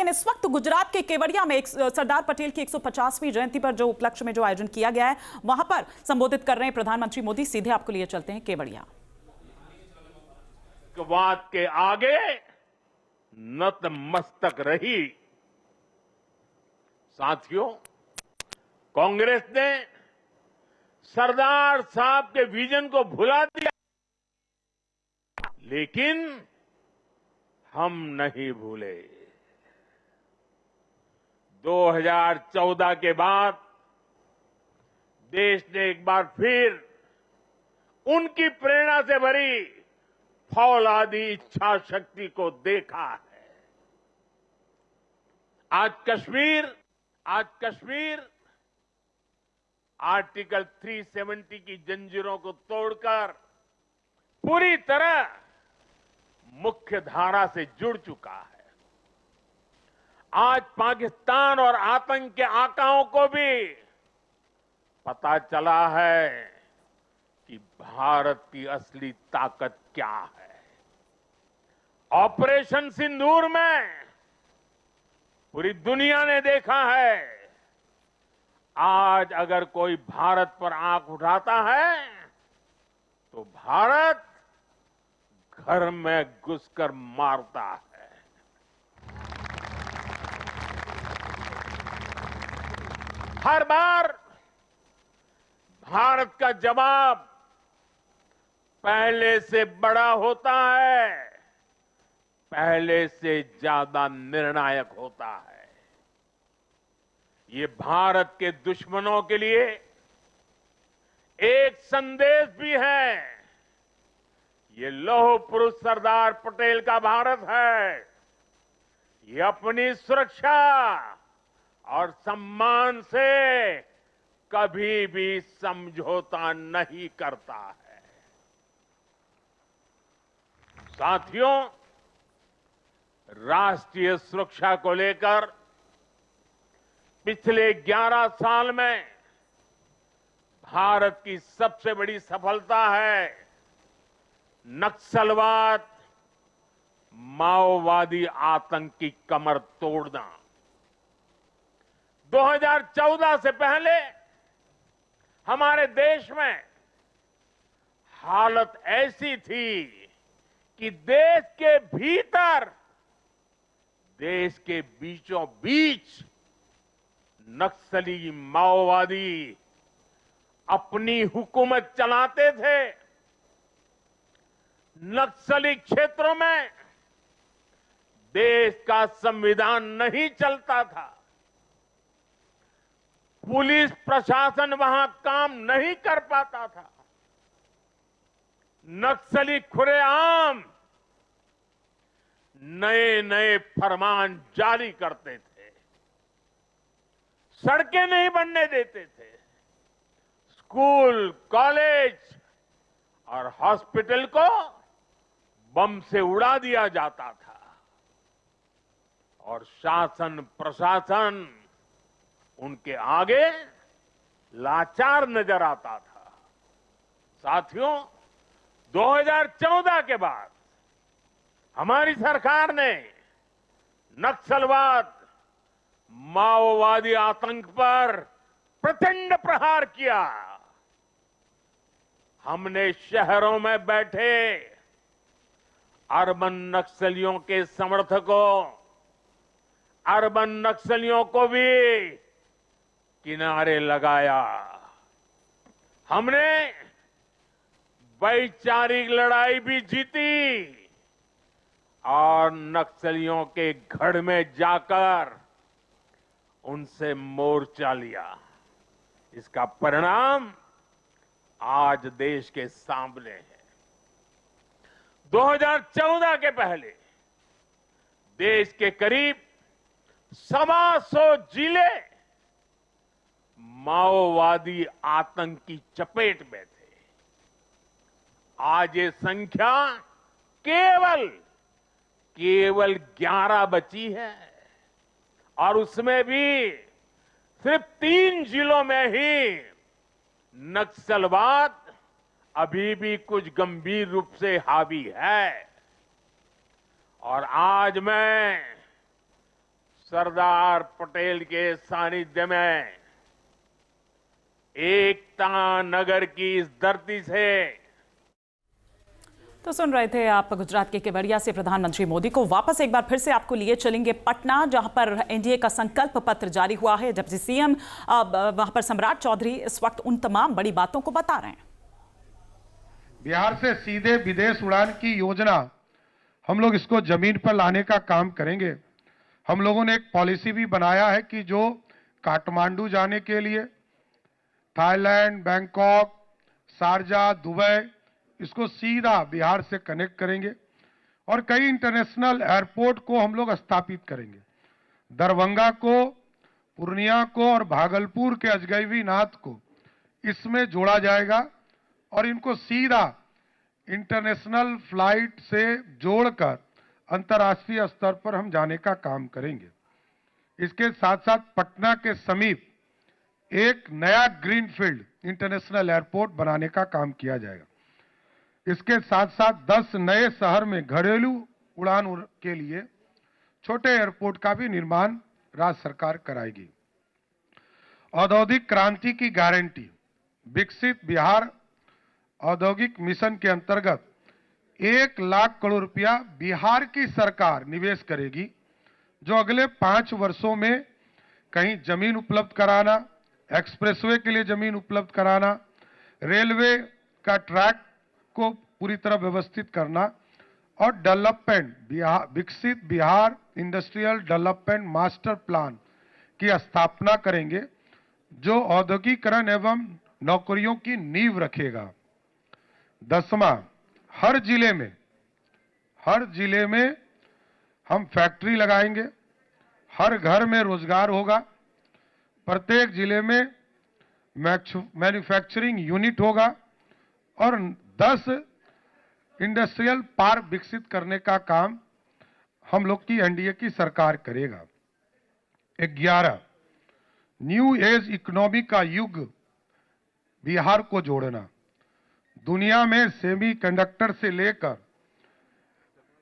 लेकिन इस वक्त गुजरात के केवड़िया में सरदार पटेल की 150वीं जयंती पर जो उपलक्ष्य में जो आयोजन किया गया है, वहां पर संबोधित कर रहे हैं प्रधानमंत्री मोदी। सीधे आपको लिए चलते हैं केवड़िया। आतंकवाद के आगे नतमस्तक रही। साथियों, कांग्रेस ने सरदार साहब के विजन को भुला दिया, लेकिन हम नहीं भूले। 2014 के बाद देश ने एक बार फिर उनकी प्रेरणा से भरी फौलादी इच्छा शक्ति को देखा है। आज कश्मीर आर्टिकल 370 की जंजीरों को तोड़कर पूरी तरह मुख्य धारा से जुड़ चुका है। आज पाकिस्तान और आतंक के आकाओं को भी पता चला है कि भारत की असली ताकत क्या है। ऑपरेशन सिंदूर में पूरी दुनिया ने देखा है, आज अगर कोई भारत पर आंख उठाता है तो भारत घर में घुसकर मारता है। हर बार भारत का जवाब पहले से बड़ा होता है, पहले से ज्यादा निर्णायक होता है। ये भारत के दुश्मनों के लिए एक संदेश भी है। ये लौह पुरुष सरदार पटेल का भारत है। ये अपनी सुरक्षा और सम्मान से कभी भी समझौता नहीं करता है। साथियों, राष्ट्रीय सुरक्षा को लेकर पिछले 11 साल में भारत की सबसे बड़ी सफलता है नक्सलवाद, माओवादी आतंक की कमर तोड़ना। 2014 से पहले हमारे देश में हालत ऐसी थी कि देश के भीतर, देश के बीचों बीच नक्सली माओवादी अपनी हुकूमत चलाते थे। नक्सली क्षेत्रों में देश का संविधान नहीं चलता था। पुलिस प्रशासन वहां काम नहीं कर पाता था। नक्सली खुलेआम नए नए फरमान जारी करते थे, सड़कें नहीं बनने देते थे, स्कूल, कॉलेज और हॉस्पिटल को बम से उड़ा दिया जाता था और शासन प्रशासन उनके आगे लाचार नजर आता था। साथियों, 2014 के बाद हमारी सरकार ने नक्सलवाद, माओवादी आतंक पर प्रचंड प्रहार किया। हमने शहरों में बैठे अर्बन नक्सलियों के समर्थकों, अर्बन नक्सलियों को भी किनारे लगाया। हमने वैचारिक लड़ाई भी जीती और नक्सलियों के गढ़ में जाकर उनसे मोर्चा लिया। इसका परिणाम आज देश के सामने है। 2014 के पहले देश के करीब 125 जिले माओवादी आतंक की चपेट में थे। आज ये संख्या केवल 11 बची है और उसमें भी सिर्फ 3 जिलों में ही नक्सलवाद अभी भी कुछ गंभीर रूप से हावी है। और आज मैं सरदार पटेल के सानिध्य में एकता नगर की इस धरती से तो सुन रहे थे आप गुजरात के केवड़िया से प्रधानमंत्री मोदी को। वापस एक बार फिर से आपको लिए चलेंगे पटना, जहां पर एनडीए का संकल्प पत्र जारी हुआ है। जबकि सीएम वहां पर सम्राट चौधरी इस वक्त उन तमाम बड़ी बातों को बता रहे हैं। बिहार से सीधे विदेश उड़ान की योजना हम लोग इसको जमीन पर लाने का काम करेंगे। हम लोगों ने एक पॉलिसी भी बनाया है कि जो काठमांडू जाने के लिए थाईलैंड, बैंकॉक, शारजा, दुबई, इसको सीधा बिहार से कनेक्ट करेंगे और कई इंटरनेशनल एयरपोर्ट को हम लोग स्थापित करेंगे। दरभंगा को, पूर्णिया को और भागलपुर के अजगैबीनाथ को इसमें जोड़ा जाएगा और इनको सीधा इंटरनेशनल फ्लाइट से जोड़कर अंतर्राष्ट्रीय स्तर पर हम जाने का काम करेंगे। इसके साथ साथ पटना के समीप एक नया ग्रीनफील्ड इंटरनेशनल एयरपोर्ट बनाने का काम किया जाएगा। इसके साथ साथ 10 नए शहर में घरेलू उड़ान के लिए छोटे एयरपोर्ट का भी निर्माण राज्य सरकार कराएगी। औद्योगिक क्रांति की गारंटी, विकसित बिहार औद्योगिक मिशन के अंतर्गत 1 लाख करोड़ रुपया बिहार की सरकार निवेश करेगी, जो अगले 5 वर्षों में कहीं जमीन उपलब्ध कराना, एक्सप्रेसवे के लिए जमीन उपलब्ध कराना, रेलवे का ट्रैक को पूरी तरह व्यवस्थित करना और डेवलपमेंट विकसित Bihar industrial development master plan की स्थापना करेंगे, जो औद्योगिकरण एवं नौकरियों की नींव रखेगा। 10वां, हर जिले में हम फैक्ट्री लगाएंगे, हर घर में रोजगार होगा, प्रत्येक जिले में मैन्युफैक्चरिंग यूनिट होगा और 10 इंडस्ट्रियल पार्क विकसित करने का काम हम लोग की एनडीए की सरकार करेगा। 11, न्यू एज इकोनॉमी का युग बिहार को जोड़ना। दुनिया में सेमीकंडक्टर से लेकर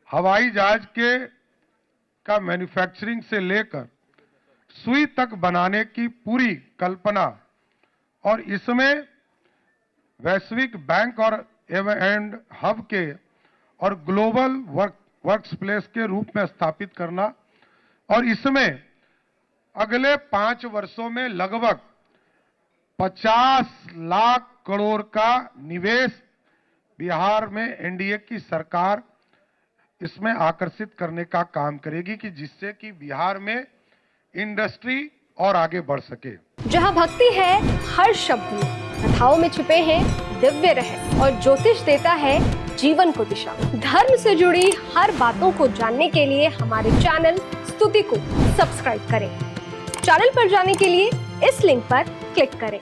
हवाई जहाज का मैन्युफैक्चरिंग से लेकर सुई तक बनाने की पूरी कल्पना और इसमें वैश्विक बैंक और एंड हब के और ग्लोबल वर्क्स प्लेस के रूप में स्थापित करना और इसमें अगले 5 वर्षों में लगभग 50 लाख करोड़ का निवेश बिहार में एनडीए की सरकार इसमें आकर्षित करने का काम करेगी कि जिससे कि बिहार में इंडस्ट्री और आगे बढ़ सके। जहां भक्ति है हर शब्द में, कथाओं में छुपे हैं दिव्य रहस्य और ज्योतिष देता है जीवन को दिशा। धर्म से जुड़ी हर बातों को जानने के लिए हमारे चैनल स्तुति को सब्सक्राइब करें। चैनल पर जाने के लिए इस लिंक पर क्लिक करें।